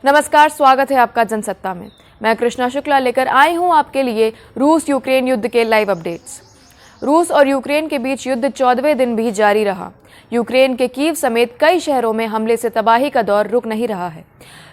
नमस्कार, स्वागत है आपका जनसत्ता में। मैं कृष्णा शुक्ला लेकर आई हूं आपके लिए रूस यूक्रेन युद्ध के लाइव अपडेट्स। रूस और यूक्रेन के बीच युद्ध 14वें दिन भी जारी रहा। यूक्रेन के कीव समेत कई शहरों में हमले से तबाही का दौर रुक नहीं रहा है।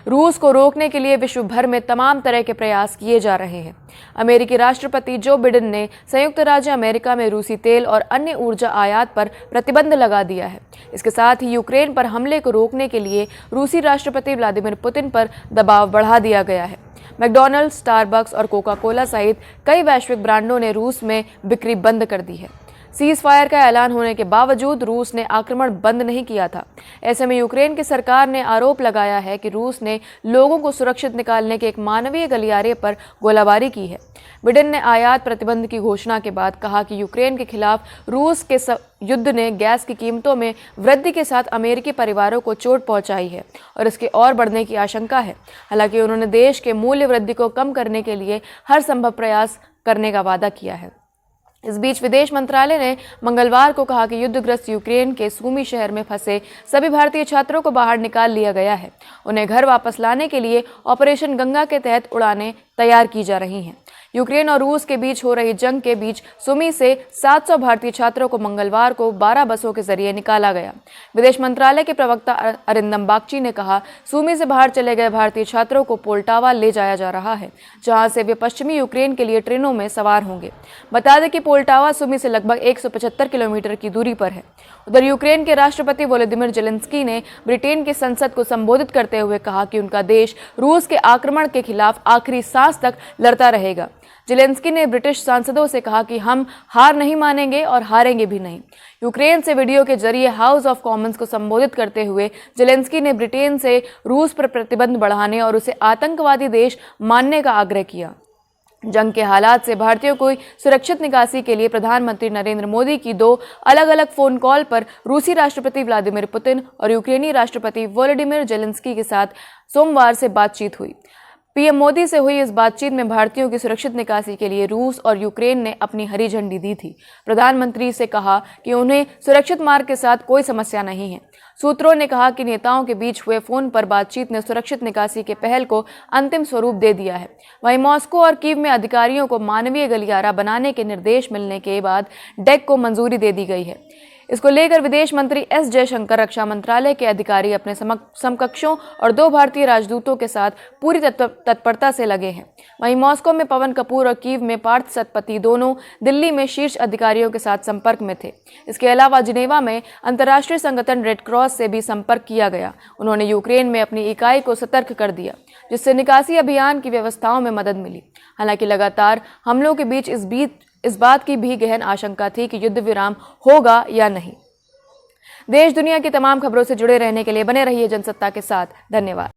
रूस को रोकने के लिए विश्व भर में तमाम तरह के प्रयास किए जा रहे हैं। अमेरिकी राष्ट्रपति जो बिडेन ने संयुक्त राज्य अमेरिका में रूसी तेल और अन्य ऊर्जा आयात पर प्रतिबंध लगा दिया है। इसके साथ ही यूक्रेन पर हमले को रोकने के लिए रूसी राष्ट्रपति व्लादिमीर पुतिन पर दबाव बढ़ा दिया गया है। मैकडॉनल्ड्स, स्टारबक्स और कोका कोला सहित कई वैश्विक ब्रांडों ने रूस में बिक्री बंद कर दी है। सीज फायर का ऐलान होने के बावजूद रूस ने आक्रमण बंद नहीं किया था। ऐसे में यूक्रेन की सरकार ने आरोप लगाया है कि रूस ने लोगों को सुरक्षित निकालने के एक मानवीय गलियारे पर गोलाबारी की है। बिडेन ने आयात प्रतिबंध की घोषणा के बाद कहा कि यूक्रेन के खिलाफ रूस के युद्ध ने गैस की कीमतों में वृद्धि के साथ अमेरिकी परिवारों को चोट पहुंचाई है और इसके और बढ़ने की आशंका है। हालांकि उन्होंने देश के मूल्य वृद्धि को कम करने के लिए हर संभव प्रयास करने का वादा किया है। इस बीच विदेश मंत्रालय ने मंगलवार को कहा कि युद्धग्रस्त यूक्रेन के सूमी शहर में फंसे सभी भारतीय छात्रों को बाहर निकाल लिया गया है। उन्हें घर वापस लाने के लिए ऑपरेशन गंगा के तहत उड़ानें तैयार की जा रही हैं। यूक्रेन और रूस के बीच हो रही जंग के बीच सूमी से 700 भारतीय छात्रों को मंगलवार को 12 बसों के जरिए निकाला गया। विदेश मंत्रालय के प्रवक्ता अरिंदम बागची ने कहा, सूमी से बाहर चले गए भारतीय छात्रों को पोल्टावा ले जाया जा रहा है, जहां से वे पश्चिमी यूक्रेन के लिए ट्रेनों में सवार होंगे। बता दें कि पोल्टावा सूमी से लगभग 175 किलोमीटर की दूरी पर है। उधर यूक्रेन के राष्ट्रपति वोलोदिमीर जेलेंस्की ने ब्रिटेन की संसद को संबोधित करते हुए कहा कि उनका देश रूस के आक्रमण के खिलाफ आखिरी सांस तक लड़ता रहेगा। जेलेंस्की ने ब्रिटिश सांसदों से कहा कि हम हार नहीं मानेंगे और हारेंगे भी नहीं। यूक्रेन से वीडियो के जरिए हाउस ऑफ कॉमन्स को संबोधित करते हुए जेलेंस्की ने ब्रिटेन से रूस पर प्रतिबंध बढ़ाने और उसे आतंकवादी देश मानने का आग्रह किया। जंग के हालात से भारतीयों को सुरक्षित निकासी के लिए प्रधानमंत्री नरेंद्र मोदी की 2 अलग अलग फोन कॉल पर रूसी राष्ट्रपति व्लादिमीर पुतिन और यूक्रेनी राष्ट्रपति वोलोदिमीर जेलेंस्की के साथ सोमवार से बातचीत हुई। पीएम मोदी से हुई इस बातचीत में भारतीयों की सुरक्षित निकासी के लिए रूस और यूक्रेन ने अपनी हरी झंडी दी थी। प्रधानमंत्री से कहा कि उन्हें सुरक्षित मार्ग के साथ कोई समस्या नहीं है। सूत्रों ने कहा कि नेताओं के बीच हुए फोन पर बातचीत ने सुरक्षित निकासी के पहल को अंतिम स्वरूप दे दिया है। वहीं मॉस्को और कीव में अधिकारियों को मानवीय गलियारा बनाने के निर्देश मिलने के बाद डेक को मंजूरी दे दी गई है। इसको लेकर विदेश मंत्री एस जयशंकर, रक्षा मंत्रालय के अधिकारी अपने समकक्षों और 2 भारतीय राजदूतों के साथ पूरी तत्परता से लगे हैं। वहीं मॉस्को में पवन कपूर और कीव में पार्थ सतपथी दोनों दिल्ली में शीर्ष अधिकारियों के साथ संपर्क में थे। इसके अलावा जिनेवा में अंतर्राष्ट्रीय संगठन रेड क्रॉस से भी संपर्क किया गया। उन्होंने यूक्रेन में अपनी इकाई को सतर्क कर दिया, जिससे निकासी अभियान की व्यवस्थाओं में मदद मिली। हालांकि लगातार हमलों के बीच इस बात की भी गहन आशंका थी कि युद्ध विराम होगा या नहीं। देश दुनिया की तमाम खबरों से जुड़े रहने के लिए बने रहिए जनसत्ता के साथ। धन्यवाद।